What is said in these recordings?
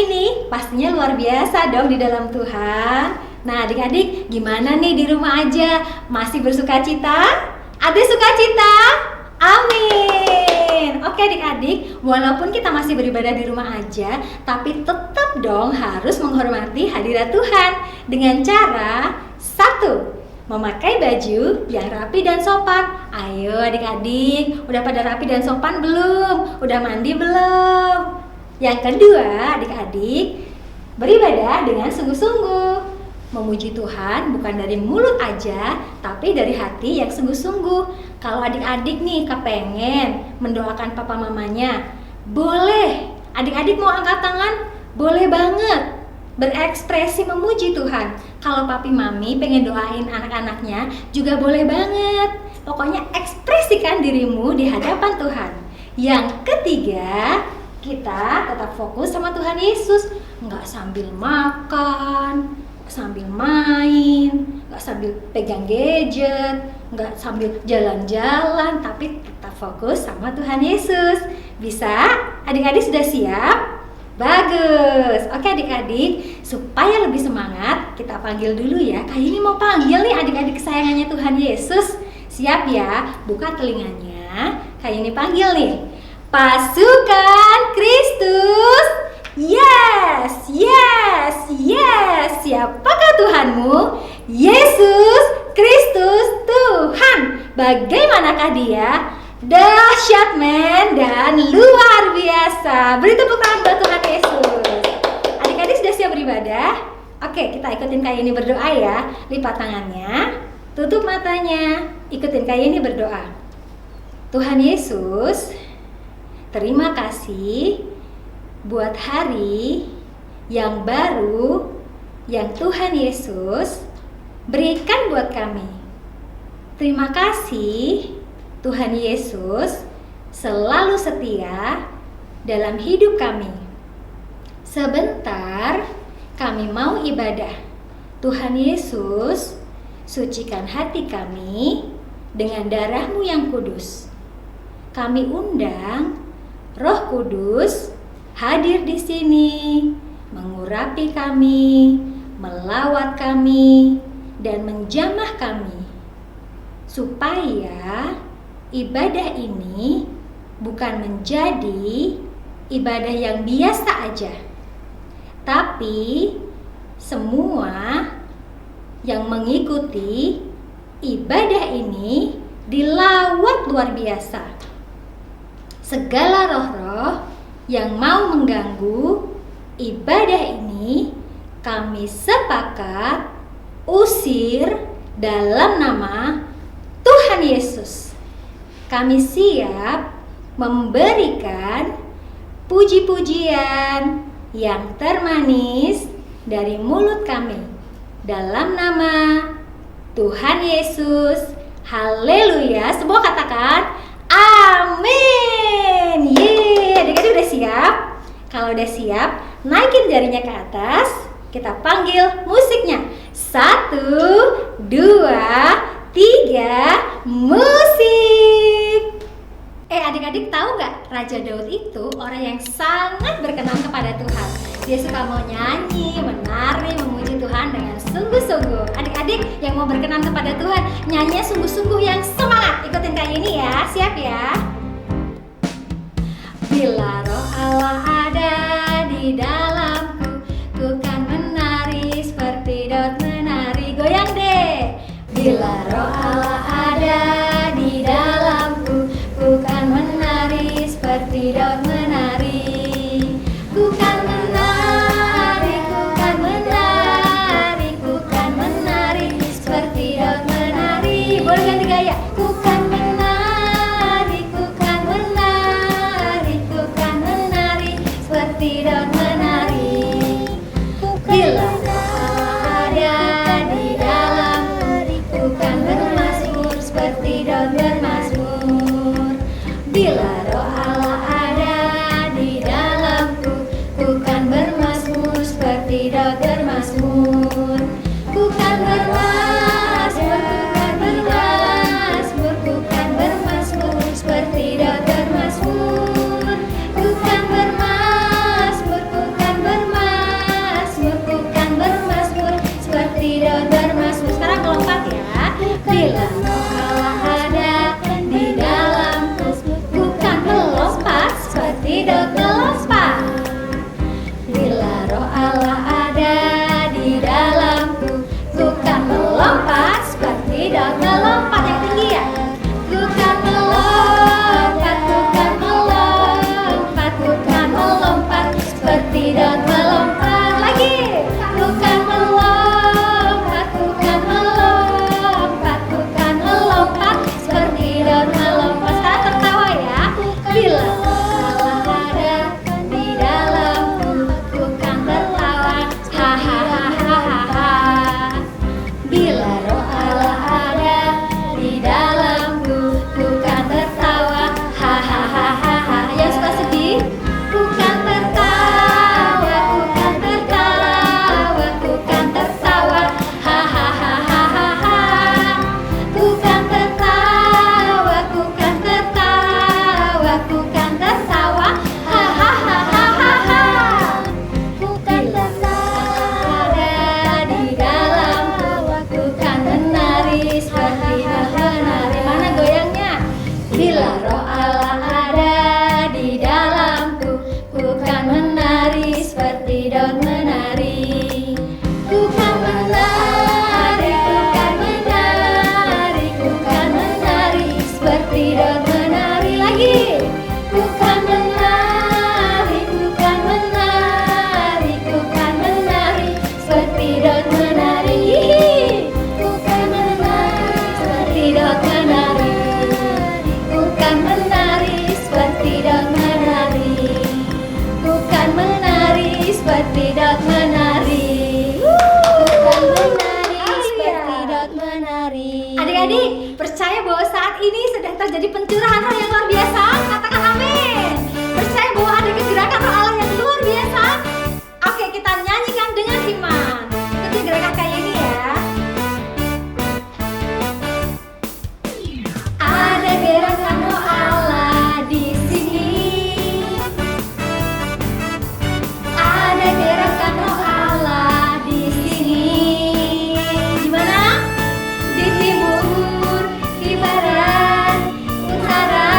ini pastinya luar biasa dong di dalam Tuhan. Nah adik-adik, gimana nih di rumah aja? Masih bersuka cita? Ada sukacita? Amin. Oke adik-adik, walaupun kita masih beribadah di rumah aja, tapi tetap dong harus menghormati hadirat Tuhan dengan cara satu, memakai baju yang rapi dan sopan. Ayo adik-adik, udah pada rapi dan sopan belum? Udah mandi belum? Yang kedua, adik-adik beribadah dengan sungguh-sungguh. Memuji Tuhan bukan dari mulut aja, tapi dari hati yang sungguh-sungguh. Kalau adik-adik nih kepengen mendoakan papa mamanya, boleh. Adik-adik mau angkat tangan? Boleh banget. Berekspresi memuji Tuhan. Kalau papi mami pengen doain anak-anaknya juga boleh banget. Pokoknya ekspresikan dirimu di hadapan Tuhan. Yang ketiga, kita tetap fokus sama Tuhan Yesus. Nggak sambil makan, sambil main, nggak sambil pegang gadget, nggak sambil jalan-jalan, tapi tetap fokus sama Tuhan Yesus. Bisa? Adik-adik sudah siap? Bagus. Oke adik-adik, supaya lebih semangat, kita panggil dulu ya. Kayak ini mau panggil nih adik-adik kesayangannya Tuhan Yesus. Siap ya? Buka telinganya. Kayak ini panggil nih. Pasukan Kristus. Yes, yes, yes. Siapakah Tuhanmu? Yesus Kristus Tuhan. Bagaimanakah dia? Dahsyat men dan luar biasa. Beri tepuk tangan buat Tuhan Yesus. Adik-adik sudah siap beribadah? Oke, kita ikutin kayak ini berdoa ya. Lipat tangannya, tutup matanya, ikutin kayak ini berdoa. Tuhan Yesus, terima kasih buat hari yang baru yang Tuhan Yesus berikan buat kami. Terima kasih Tuhan Yesus selalu setia dalam hidup kami. Sebentar kami mau ibadah. Tuhan Yesus, sucikan hati kami dengan darah-Mu yang kudus. Kami undang Roh Kudus hadir di sini, mengurapi kami, melawat kami, dan menjamah kami, supaya ibadah ini bukan menjadi ibadah yang biasa aja, tapi semua yang mengikuti ibadah ini dilawat luar biasa. Segala roh-roh yang mau mengganggu ibadah ini, kami sepakat usir dalam nama Tuhan Yesus. Kami siap memberikan puji-pujian yang termanis dari mulut kami dalam nama Tuhan Yesus. Haleluya. Semua katakan amin. Yeay. Adik-adik udah siap? Kalau udah siap, naikin jarinya ke atas. Kita panggil musiknya. 1, 2, 3, musik. Adik-adik tahu gak? Raja Daud itu orang yang sangat berkenan kepada Tuhan. Dia suka mau nyanyi, menari, memuji Tuhan dengan sungguh-sungguh. Adik-adik yang mau berkenan kepada Tuhan, nyanyinya sungguh-sungguh yang semangat. Ikutin kayak ini ya, siap ya? Bila roh Allah ada di dalamku, ku kan menari seperti Daud menari. Goyang deh. Bila roh Allah ada di dalamku, ku kan menari seperti Daud menari. Ku kan menari, ku kan menari, ku kan menari seperti Daud menari. Boleh ganti gaya. Ku kan menari, ku kan menari, ku kan menari seperti Daud menari. Bila ada di dalamku, ku kan bermazmur seperti Daud bermazmur. Bila roh Allah ada di dalamku, ku kan bermazmur seperti Daud bermazmur. Ku kan bermazmur, ku kan bermazmur, Bila roh Allah ada di dalamku, bukan melompat seperti daun melompat. Bila roh Allah ada di dalamku, bukan melompat seperti daun melompat. Yang tinggi ya. Bukan melompat, bukan melompat, bukan melompat seperti daun melompat. Lagi. Bukan melompat, bukan melompat, bukan melompat seperti daun melompat. Sekarang tertawa ya. Bila Allah ada di dalamku, bukan tertawa, hahaha. Bila roh Allah ada di dalamku, bukan tertawa, hahaha. Yang suka sedih, bukan tertawa, bukan tertawa, bukan tertawa, hahaha. Bukan tertawa, bukan tertawa, bukan tertawa, hahaha. Bukan ada di dalamku, bukan menari seperti daun menari. Mana goyangnya? Bila roh Allah ada di dalamku, bukan menari seperti daun menari. Bukan menari, bukan menari, bukan menari seperti daun menari. Lagi. Bukan menari, bukan menari, bukan menari seperti daun menari. Bukan menari seperti daun menari. Bukan menari seperti daun menari. Bukan menari seperti daun menari. Bukan menari seperti daun menari. Adik-adik, percaya bahwa saat ini sedang terjadi pencurahan roh yang luar biasa? Katakan amin. Percaya bahwa ada kegerakan roh Allah yang luar biasa? Oke, kita nyanyikan dengan iman. Ikuti gerakan kayak ini ya. Ada gerakan roh Allah di sini. Ada gerakan roh Allah di sini. Di mana? Di timur, di barat, utara,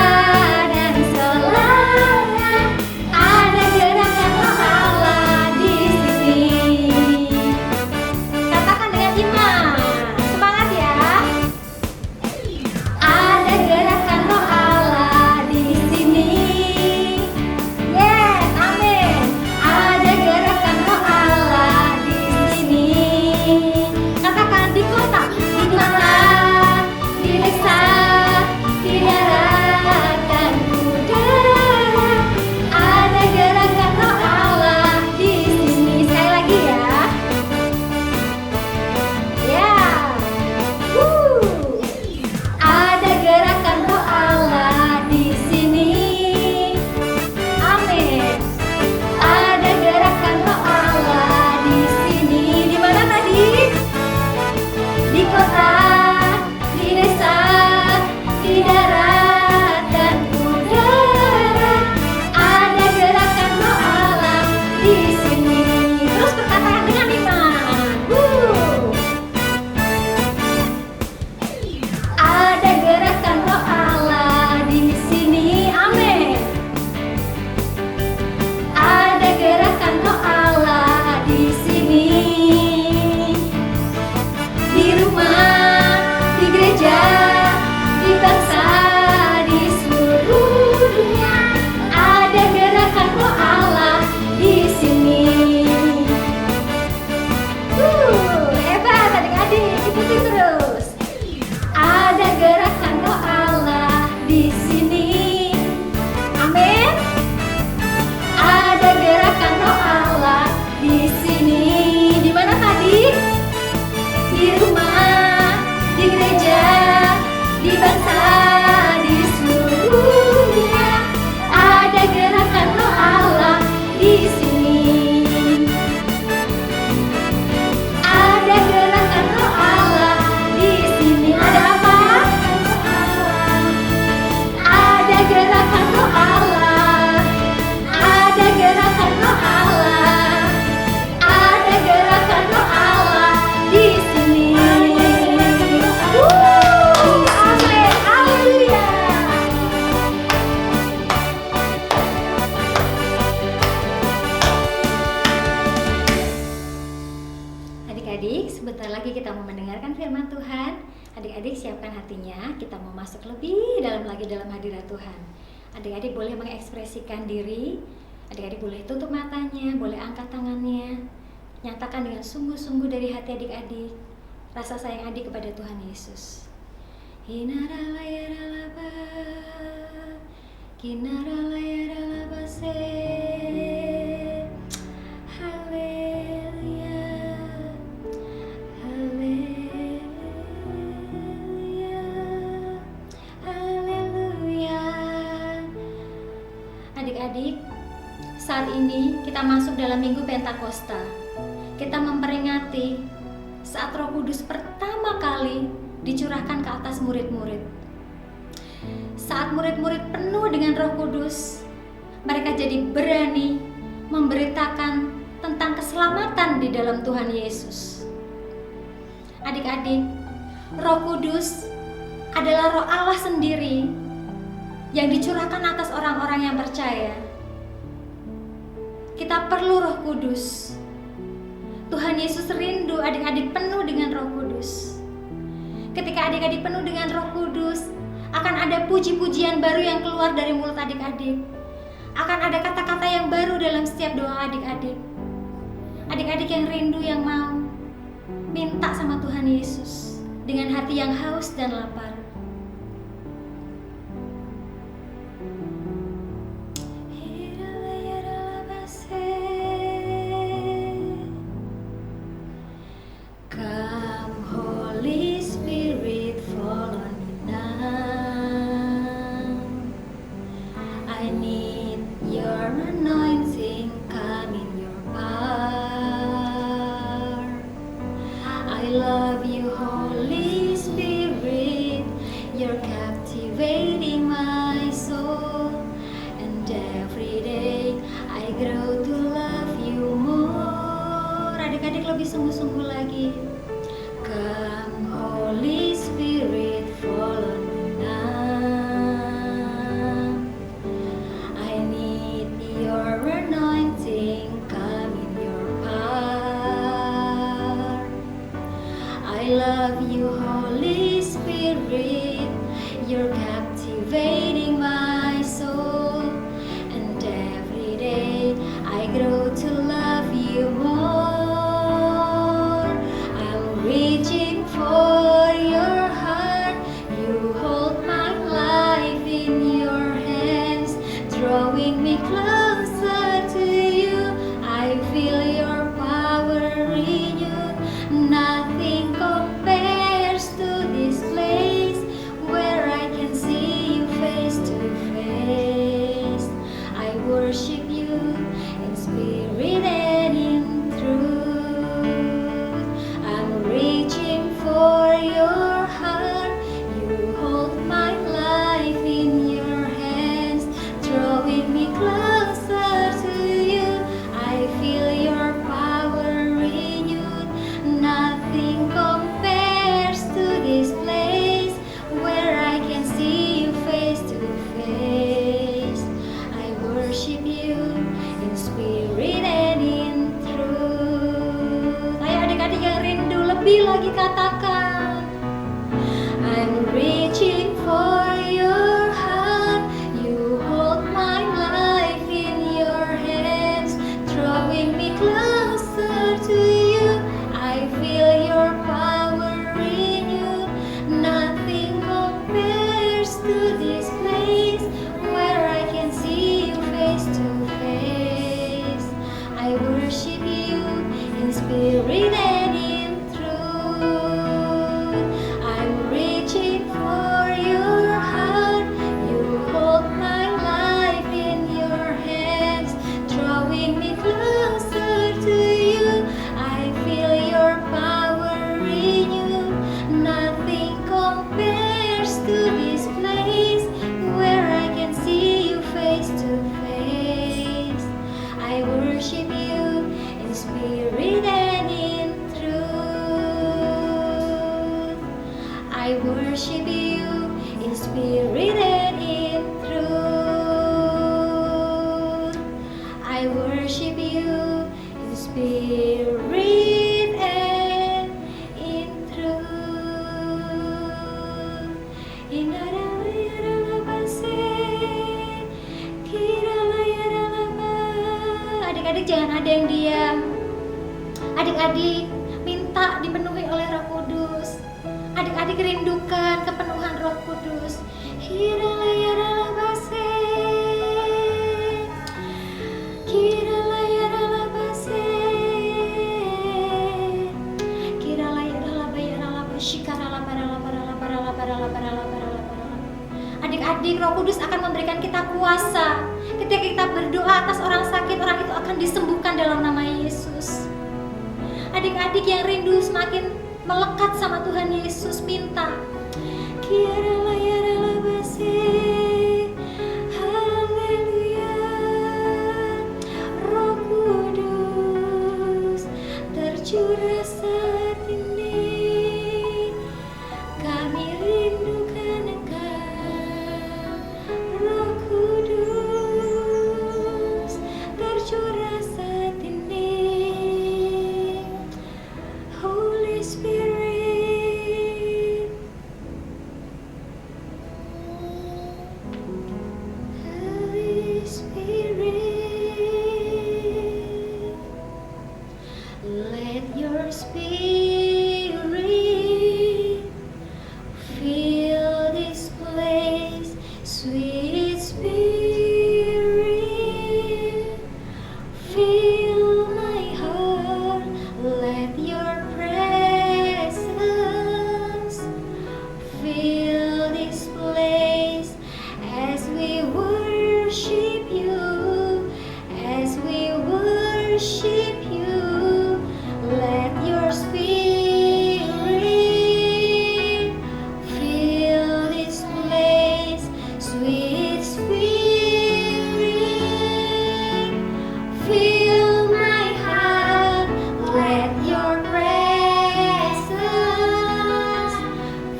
dan selatan. Ada gerakan roh Allah di sini. Katakan dengan iman. Semangat ya. Ada gerakan roh Allah di sini. Yes, amin. Ada gerakan roh Allah di sini. Katakan di kota, di desa, di darat dan udara. Ada gerakan roh Allah di sini. Sekali lagi ya. Ya. Ada gerakan roh Allah di sini. Amin. Ada gerakan roh Allah di sini. Di mana tadi? Di kota, di desa, di darat dan udara. Ada gerakan roh Allah di sini. Terus berkatakan dengan iman. Ada gerakan roh Allah di sini. Amin. Ada gerakan roh Allah di sini. Di rumah, mendengarkan firman Tuhan. Adik-adik siapkan hatinya, kita mau masuk lebih dalam lagi dalam hadirat Tuhan. Adik-adik boleh mengekspresikan diri, adik-adik boleh tutup matanya, boleh angkat tangannya. Nyatakan dengan sungguh-sungguh dari hati adik-adik rasa sayang adik kepada Tuhan Yesus. Hinaralayaralaba, kinaralayaralaba se. Haleluya, haleluya, haleluya. Adik-adik, saat ini kita masuk dalam Minggu Pentakosta. Kita memperingati saat Roh Kudus pertama kali dicurahkan ke atas murid-murid. Saat murid-murid penuh dengan Roh Kudus, mereka jadi berani memberitakan tentang keselamatan di dalam Tuhan Yesus. Adik-adik, Roh Kudus adalah Roh Allah sendiri yang dicurahkan atas orang-orang yang percaya. Kita perlu Roh Kudus. Tuhan Yesus rindu adik-adik penuh dengan Roh Kudus. Ketika adik-adik penuh dengan Roh Kudus, akan ada puji-pujian baru yang keluar dari mulut adik-adik. Akan ada kata-kata yang baru dalam setiap doa adik-adik. Adik-adik yang rindu, yang mau minta sama Tuhan Yesus dengan hati yang haus dan lapar. Adik-adik lebih sungguh-sungguh lagi. Come Holy Spirit, fall on me now. I need your anointing, come in your power. I love you, Holy Spirit, you're captivating my soul, and every day I grow to love you more. Reaching for your heart, you hold my life in your hands, drawing me closer to you. I feel your power renewed. Nothing compares to this place where I can see you face to face. I worship you in spirit and in truth. For your heart, you hold my life in your hands, drawing me closer to you. I feel your power renewed. Nothing compares to this place where I can see you face to face. I worship you in spirit and in truth. Ayo adik-adik yang rindu, lebih lagi katakan, I'm reaching for your heart, you hold my life in your hands, drawing me closer to you. I feel your power renewed. Nothing compares to this place where I can see you face to face. I worship you in spirit and in truth. I'm reaching for your heart, you hold my life in your hands, drawing me closer to you. I feel your power renewed. Nothing compares to this place where I can see you face to face. I worship you in spirit and in truth. I worship you in spirit and in truth. I worship you in spirit and in truth. Adik-adik minta dipenuhi oleh Roh Kudus. Adik-adik rindukan kepenuhan Roh Kudus. Kiralayaralabase, kiralayaralabase, Adik-adik, Roh Kudus akan memberikan kita kuasa. Ketika kita berdoa atas orang sakit, orang itu akan disembuhkan dalam nama Yesus. Adik-adik yang rindu semakin melekat sama Tuhan Yesus, minta Kiralayaralabase, haleluya. Roh Kudus tercurah saat ini, kami rindukan Engkau. Roh Kudus tercurah saat ini, Holy Spirit. Holy Spirit, let your spirit fill this place. Sweet Spirit, fill my heart. Let your presence fill this place as we worship you, as we worship you. Let your spirit fill this place. Sweet Spirit, fill my heart. Let your presence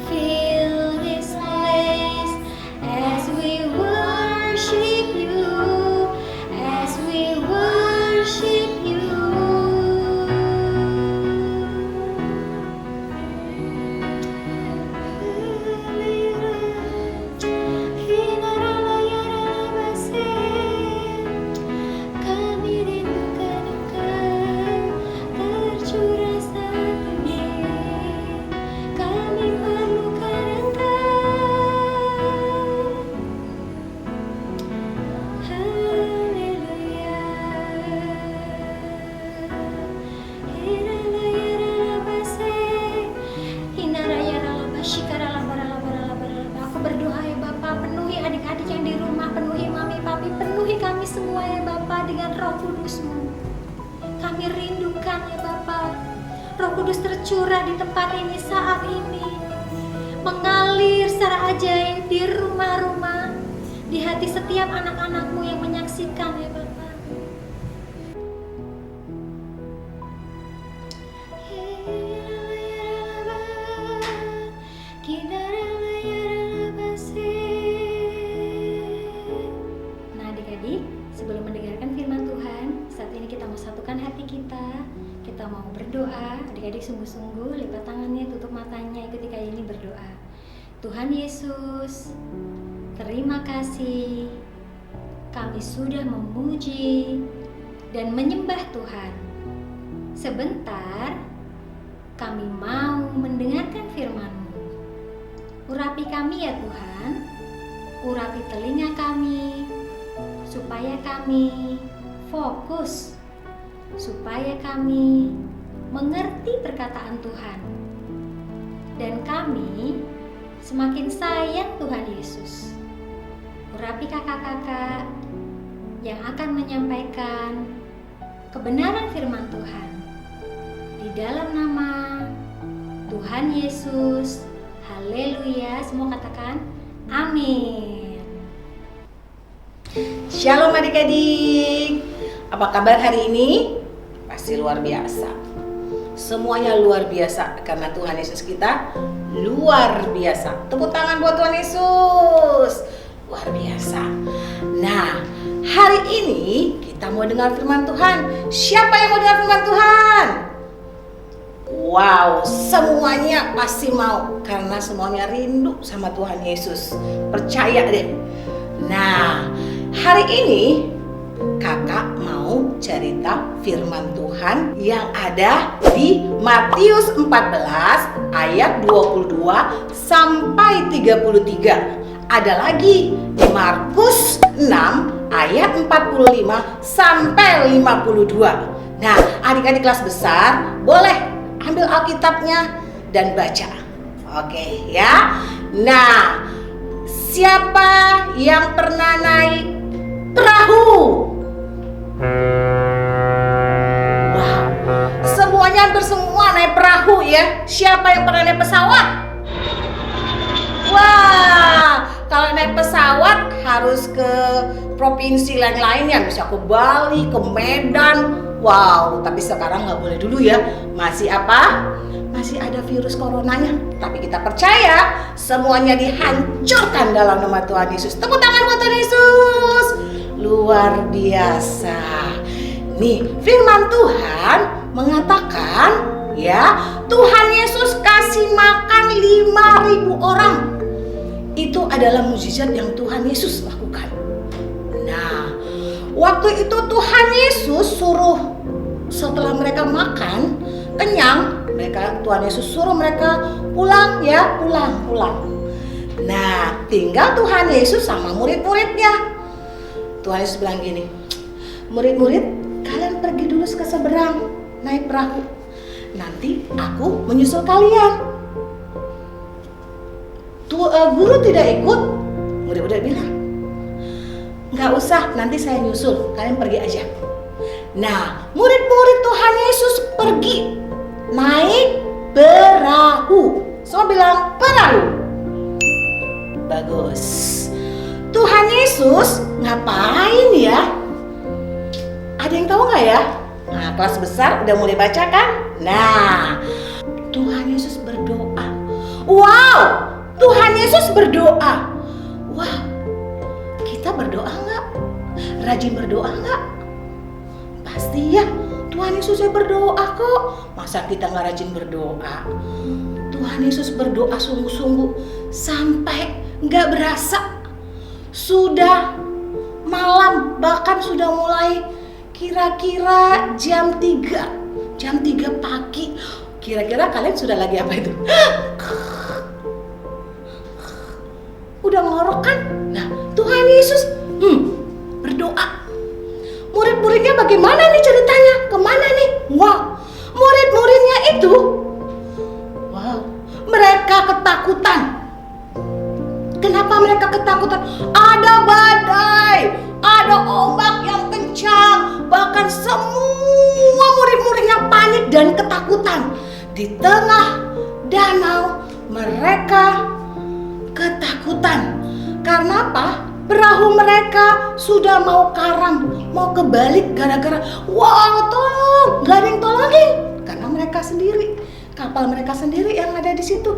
fill this place as we worship you, as we worship you. Kami rindukan Engkau, tercurah saat ini. Kami perlukan Engkau. Haleluya. Aku berdoa ya Bapa, penuhi adik-adik yang di rumah, penuhi mami papi, penuhi kami semua ya Bapa dengan Roh Kudus-Mu. Kami rindukan ya Bapa, Roh Kudus tercurah di tempat ini saat ini, mengalir secara ajaib di rumah-rumah, di hati setiap anak-anak-Mu yang menyaksikan ya Bapa. Nah adik-adik, sebelum mendengarkan firman Tuhan, saat ini kita mau satukan hati kita. Kita mau berdoa. Adik-adik sungguh-sungguh lipat tangannya, tutup matanya, ikuti kayak ini berdoa. Tuhan Yesus, terima kasih. Kami sudah memuji dan menyembah Tuhan. Sebentar, kami mau mendengarkan firman-Mu. Urapi kami ya Tuhan, urapi telinga kami, supaya kami fokus, supaya kami mengerti perkataan Tuhan, dan kami semakin sayang Tuhan Yesus. Urapi kakak-kakak yang akan menyampaikan kebenaran firman Tuhan. Di dalam nama Tuhan Yesus, haleluya. Semua katakan amin. Shalom adik-adik. Apa kabar hari ini? Pasti luar biasa. Semuanya luar biasa karena Tuhan Yesus kita luar biasa. Tepuk tangan buat Tuhan Yesus. Luar biasa. Nah, hari ini kita mau dengar firman Tuhan. Siapa yang mau dengar firman Tuhan? Wow, semuanya pasti mau karena semuanya rindu sama Tuhan Yesus. Percaya deh. Nah, hari ini Kakak mau cerita firman Tuhan yang ada di Matius 14 ayat 22 sampai 33. Ada lagi di Markus 6 ayat 45 sampai 52. Nah, adik-adik kelas besar boleh ambil Alkitabnya dan baca. Oke ya. Nah, siapa yang pernah naik perahu? Wow, semuanya hampir semua naik perahu ya. Siapa yang pernah naik pesawat? Wah, kalau naik pesawat harus ke provinsi lain-lainnya, bisa ke Bali, ke Medan. Wow, tapi sekarang nggak boleh dulu ya. Masih apa? Masih ada virus coronanya. Tapi kita percaya semuanya dihancurkan dalam nama Tuhan Yesus. Tepuk tangan buat Tuhan Yesus. Luar biasa. Nih, firman Tuhan mengatakan ya, Tuhan Yesus kasih makan 5.000 orang. Itu adalah mukjizat yang Tuhan Yesus lakukan. Nah, waktu itu Tuhan Yesus suruh, setelah mereka makan kenyang, Tuhan Yesus suruh mereka pulang ya, pulang. Nah, tinggal Tuhan Yesus sama murid-muridnya. Tuhan Yesus bilang gini, murid-murid, kalian pergi dulu ke seberang, naik perahu. Nanti aku menyusul kalian. Guru tidak ikut, murid-murid bilang, nggak usah, nanti saya nyusul, kalian pergi aja. Nah, murid-murid Tuhan Yesus pergi naik perahu. Semua bilang perahu. Bagus. Tuhan Yesus ngapain ya? Ada yang tahu nggak ya? Nah, kelas besar udah mulai baca kan? Nah, Tuhan Yesus berdoa. Wow, Tuhan Yesus berdoa. Wow, kita berdoa nggak? Rajin berdoa nggak? Pasti ya, Tuhan Yesus ya berdoa kok. Masa kita nggak rajin berdoa? Tuhan Yesus berdoa sungguh-sungguh sampai nggak berasa sudah malam, bahkan sudah mulai kira-kira jam 3 pagi. Kira-kira kalian sudah lagi apa itu? Udah ngorok kan? Nah, Tuhan Yesus berdoa. Murid-muridnya bagaimana nih ceritanya? Kemana nih? Wow, murid-muridnya itu, wow, mereka ketakutan. Kenapa mereka ketakutan? Ada badai, ada ombak yang kencang, bahkan semua murid-muridnya panik dan ketakutan. Di tengah danau mereka ketakutan. Karena apa? Perahu mereka sudah mau karam, mau kebalik gara-gara wow, tolong, gak ada yang tolongin. Karena mereka sendiri, kapal mereka sendiri yang ada di situ.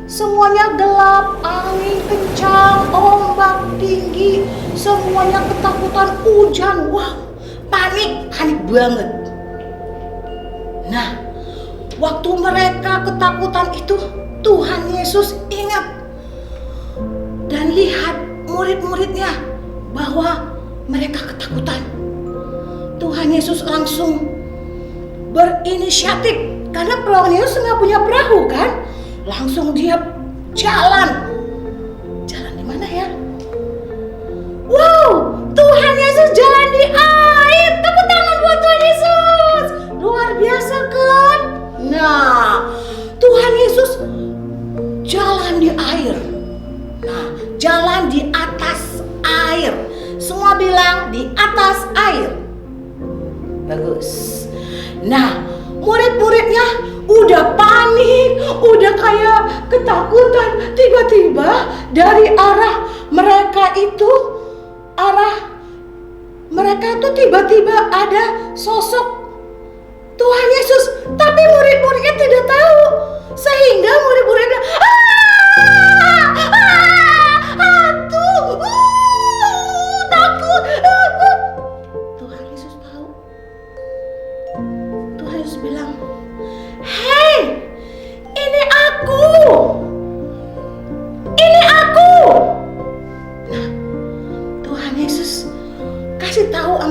Semuanya gelap, angin kencang, ombak tinggi, semuanya ketakutan, hujan, wow, panik banget. Nah, waktu mereka ketakutan itu, Tuhan Yesus ingat dan lihat murid-muridnya bahwa mereka ketakutan. Tuhan Yesus langsung berinisiatif, karena Tuhan Yesus nggak punya perahu kan, langsung dia jalan di mana ya? Wow, Tuhan Yesus jalan di air. Tepuk tangan buat Tuhan Yesus. Luar biasa kan? Nah, Tuhan Yesus jalan di air. Nah, jalan di atas air. Semua bilang di atas air. Bagus. Nah, murid-muridnya udah panik, udah kayak ketakutan. Tiba-tiba dari arah mereka itu tiba-tiba ada sosok Tuhan Yesus. Tapi murid-muridnya tidak tahu. Sehingga murid-muridnya hantu, takut. Tuhan Yesus tahu. Tuhan Yesus bilang, "Hei, ini aku. Nah, Tuhan Yesus kasih tahu sama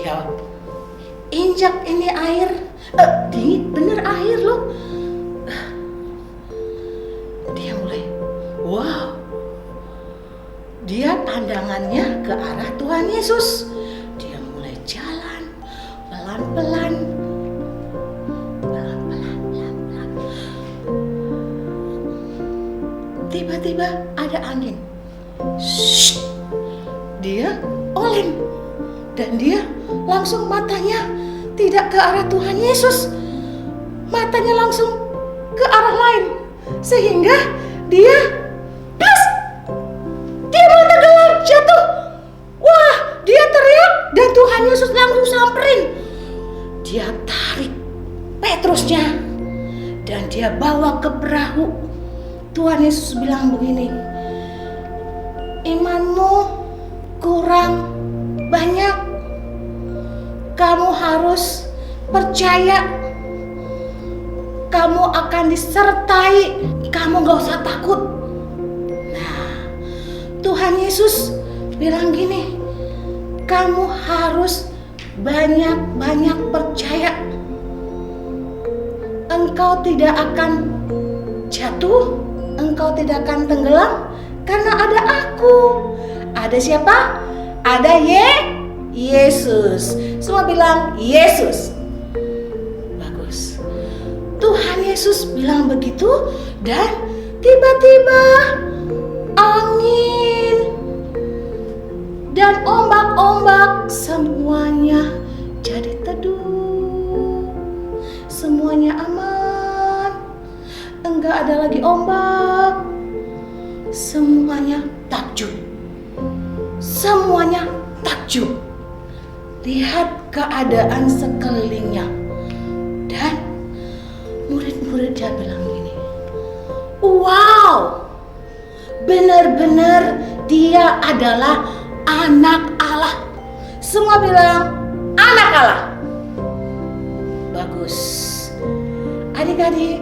Dia injak ini air, dingin bener air loh. Dia mulai, wow. Dia pandangannya ke arah Tuhan Yesus. Dia mulai jalan pelan-pelan. Pelan-pelan. Tiba-tiba ada angin. Shh. Dia oleng. Dan dia langsung matanya tidak ke arah Tuhan Yesus. Matanya langsung ke arah lain. Sehingga dia mau tenggelam, jatuh. Wah, dia teriak dan Tuhan Yesus langsung samperin. Dia tarik Petrusnya dan dia bawa ke perahu. Tuhan Yesus bilang begini, imanmu kurang banyak. Kamu harus percaya. Kamu akan disertai. Kamu gak usah takut. Tuhan Yesus bilang gini, kamu harus banyak-banyak percaya. Engkau tidak akan jatuh, engkau tidak akan tenggelam karena ada aku. Ada siapa? Ada Yesus. Semua bilang Yesus. Bagus. Tuhan Yesus bilang begitu dan tiba-tiba angin dan ombak-ombak semuanya jadi teduh. Semuanya aman. Enggak ada lagi ombak. Semuanya takjub. Semuanya takjub. Lihat keadaan sekelilingnya. Dan murid-muridnya bilang gini, wow, benar-benar dia adalah anak Allah. Semua bilang anak Allah. Bagus. Adik-adik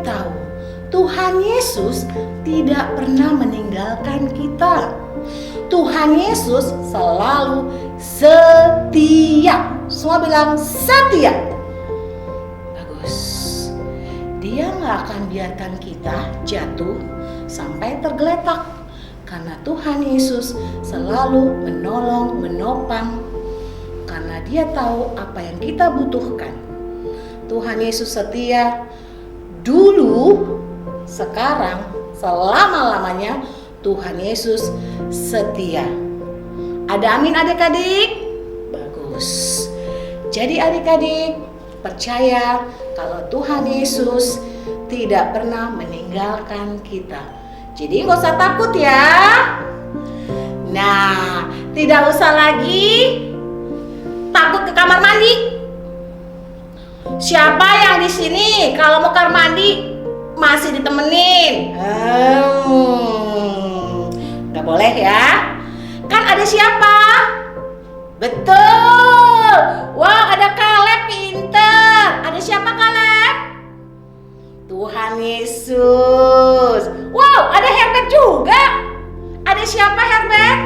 tahu Tuhan Yesus tidak pernah meninggalkan kita. Tuhan Yesus selalu setia. Semua bilang setia. Bagus. Dia gak akan biarkan kita jatuh sampai tergeletak. Karena Tuhan Yesus selalu menolong, menopang. Karena dia tahu apa yang kita butuhkan. Tuhan Yesus setia dulu, sekarang, selama-lamanya Tuhan Yesus setia. Ada amin adik-adik? Bagus. Jadi adik-adik percaya kalau Tuhan Yesus tidak pernah meninggalkan kita. Jadi nggak usah takut ya. Nah, tidak usah lagi takut ke kamar mandi. Siapa yang di sini kalau mau kamar mandi masih ditemenin? Nggak boleh ya. Kan ada siapa? Betul. Wow, ada Kaleb pinter. Ada siapa Kaleb? Tuhan Yesus. Wow, ada Herbert juga. Ada siapa Herbert?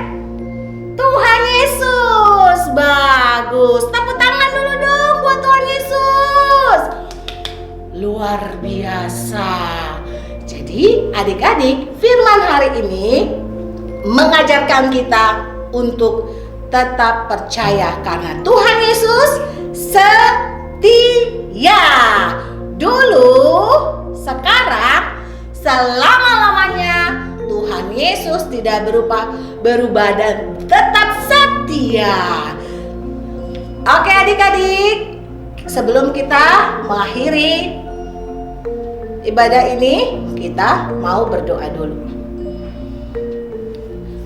Tuhan Yesus. Bagus. Tepuk tangan dulu dong buat Tuhan Yesus. Luar biasa. Jadi adik-adik, firman hari ini mengajarkan kita untuk tetap percaya karena Tuhan Yesus setia. Dulu, sekarang, selama-lamanya Tuhan Yesus tidak berubah dan tetap setia. Oke adik-adik, sebelum kita mengakhiri ibadah ini, kita mau berdoa dulu.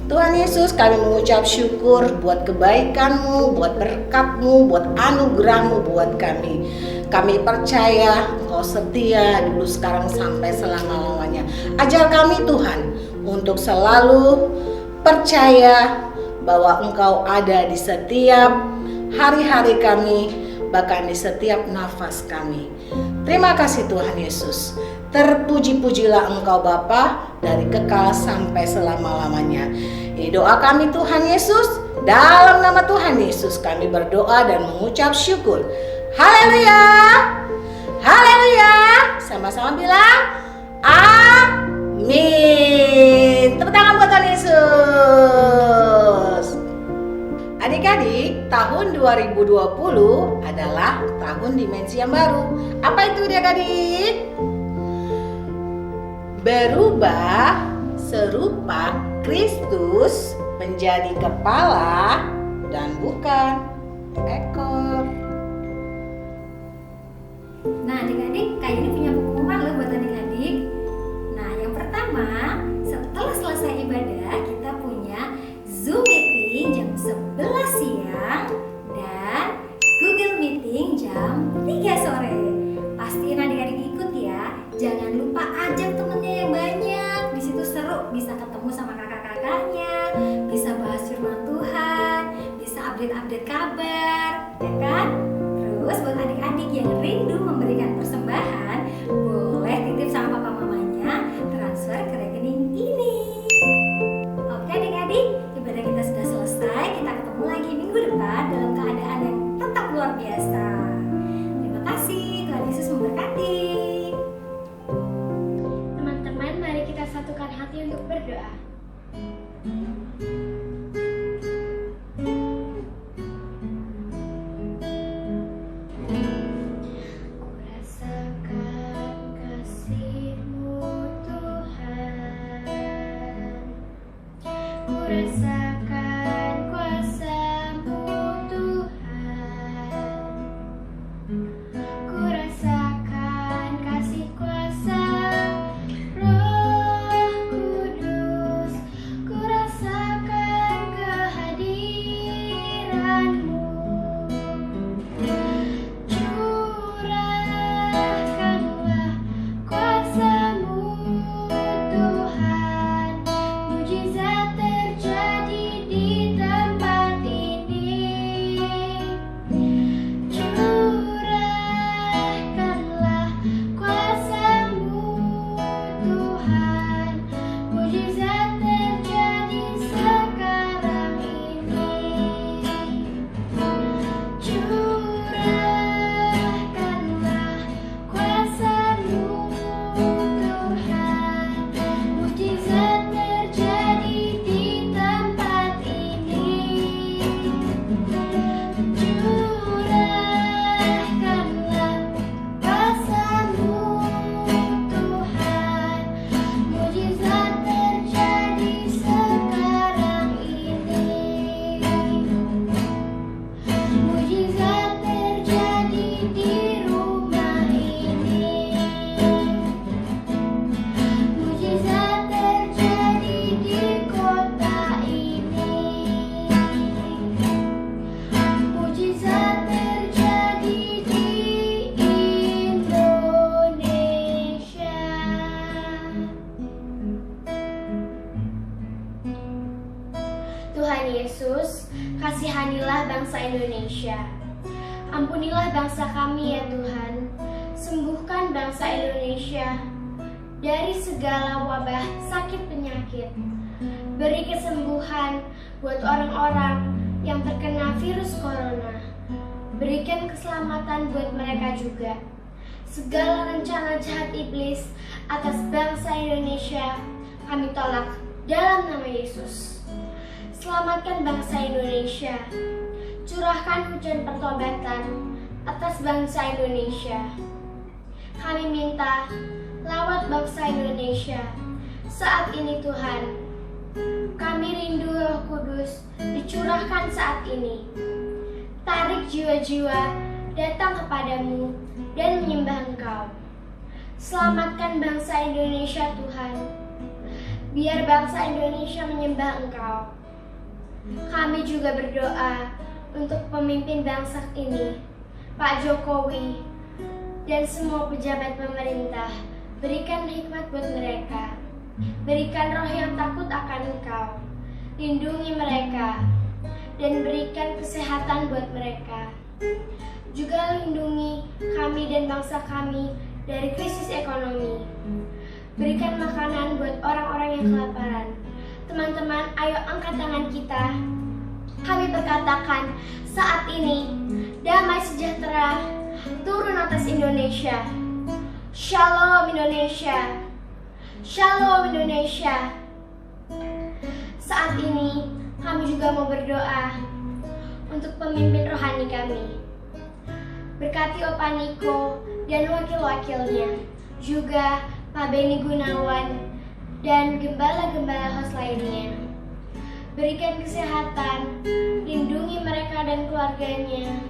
Tuhan Yesus, kami mengucap syukur buat kebaikan-Mu, buat berkat-Mu, buat anugerah-Mu buat kami. Kami percaya Engkau setia dulu, sekarang, sampai selama-lamanya. Ajar kami Tuhan untuk selalu percaya bahwa Engkau ada di setiap hari-hari kami, bahkan di setiap nafas kami. Terima kasih Tuhan Yesus. Terpuji-pujilah Engkau Bapa dari kekal sampai selama-lamanya. Ini doa kami Tuhan Yesus, Dalam nama Tuhan Yesus kami berdoa dan mengucap syukur. Haleluya. Haleluya. Sama-sama bilang amin. Tepuk tangan buat Tuhan Yesus. Adik-adik, tahun 2020 adalah tahun dimensi yang baru. Apa itu adik-adik? Berubah serupa Kristus menjadi kepala dan bukan ekor. Nah adik-adik, Kak ini punya pengumuman loh buat adik-adik. Nah yang pertama, setelah selesai ibadah kita punya Zoom meeting jam 11 siang dan Google meeting jam 3 sore. Pastiin adik-adik ikut ya. Jangan lupa ajak temennya yang banyak. Di situ seru, bisa ketemu sama kakak-kakaknya, bisa bahas firman Tuhan, bisa update-update kabar, ya kan? Terus buat adik-adik yang rindu memberikan persembahan, boleh titip sama papa mamanya, transfer ke rekening ini. Oke adik-adik, ibadah kita sudah selesai. Kita ketemu lagi minggu depan dalam keadaan yang tetap luar biasa. Terima kasih, Tuhan Yesus memberkati. Teman-teman, mari kita satukan hati untuk berdoa. Kurasakan kasih-Mu Tuhan, kurasakan kuasa-Mu Tuhan, kurasakan kasih kuasa Roh Kudus, kurasakan kehadiran-Mu. Curahkanlah kuasa-Mu Tuhan, mujizat terjadi di tempat ini. Curahkanlah kuasa-Mu Tuhan, mujizat terjadi sekarang ini. Curahkanlah kuasa-Mu Tuhan, mujizat terjadi di tempat ini. Curahkanlah kuasa-Mu Tuhan, mujizat terjadi sekarang ini. Mujizat terjadi di rumah ini. Mujizat terjadi di kota ini. Mujizat terjadi di Indonesia. Tuhan Yesus, kasihanilah bangsa Indonesia. Ampunilah bangsa kami ya Tuhan. Sembuhkan bangsa Indonesia dari segala wabah sakit penyakit. Beri kesembuhan buat orang-orang yang terkena virus corona. Berikan keselamatan buat mereka juga. Segala rencana jahat iblis atas bangsa Indonesia kami tolak dalam nama Yesus. Selamatkan bangsa Indonesia. Curahkan hujan pertobatan atas bangsa Indonesia. Kami minta lawat bangsa Indonesia saat ini Tuhan. Kami rindu Roh Kudus dicurahkan saat ini. Tarik jiwa-jiwa datang kepadamu dan menyembah Engkau. Selamatkan bangsa Indonesia Tuhan. Biar bangsa Indonesia menyembah Engkau. Kami juga berdoa untuk pemimpin bangsa ini, Pak Jokowi, dan semua pejabat pemerintah. Berikan hikmat buat mereka. Berikan roh yang takut akan Engkau. Lindungi mereka dan berikan kesehatan buat mereka. Juga lindungi kami dan bangsa kami dari krisis ekonomi. Berikan makanan buat orang-orang yang kelaparan. Teman-teman, ayo angkat tangan kita. kami berkatakan saat ini damai sejahtera turun atas Indonesia. Shalom Indonesia. Shalom Indonesia. Saat ini kami juga mau berdoa untuk pemimpin rohani kami. Berkati Opa Niko dan wakil-wakilnya, juga Pak Beni Gunawan dan gembala-gembala host lainnya. Berikan kesehatan, lindungi mereka dan keluarganya.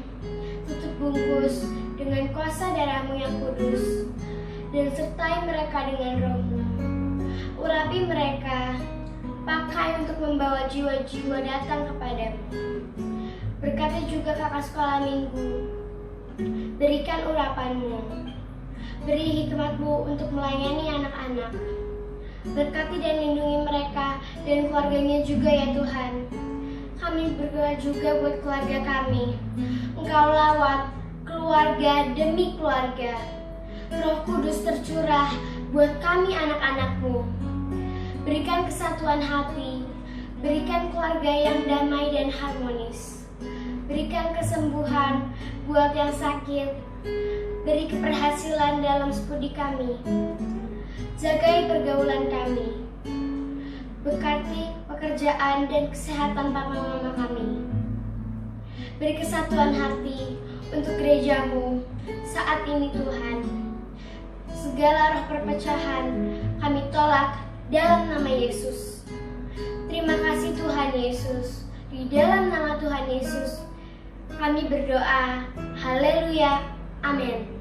Tutup bungkus dengan kuasa darah-Mu yang kudus, dan sertai mereka dengan Roh-Mu. Urapi mereka, pakai untuk membawa jiwa-jiwa datang kepadamu. Berkati juga kakak sekolah minggu. Berikan urapan-Mu. Beri hikmat-Mu untuk melayani anak-anak. Berkati dan lindungi mereka dan keluarganya juga ya Tuhan. Kami berdoa juga buat keluarga kami. Engkau lawat keluarga demi keluarga. Roh Kudus tercurah buat kami anak-anak-Mu. Berikan kesatuan hati. Berikan keluarga yang damai dan harmonis. Berikan kesembuhan buat yang sakit. Beri keberhasilan dalam studi kami. Jagai pergaulan kami. Berkati pekerjaan dan kesehatan papa mama kami. Beri kesatuan hati untuk gereja-Mu saat ini Tuhan. Segala roh perpecahan kami tolak dalam nama Yesus. Terima kasih Tuhan Yesus. Di dalam nama Tuhan Yesus kami berdoa. Haleluya. Amin.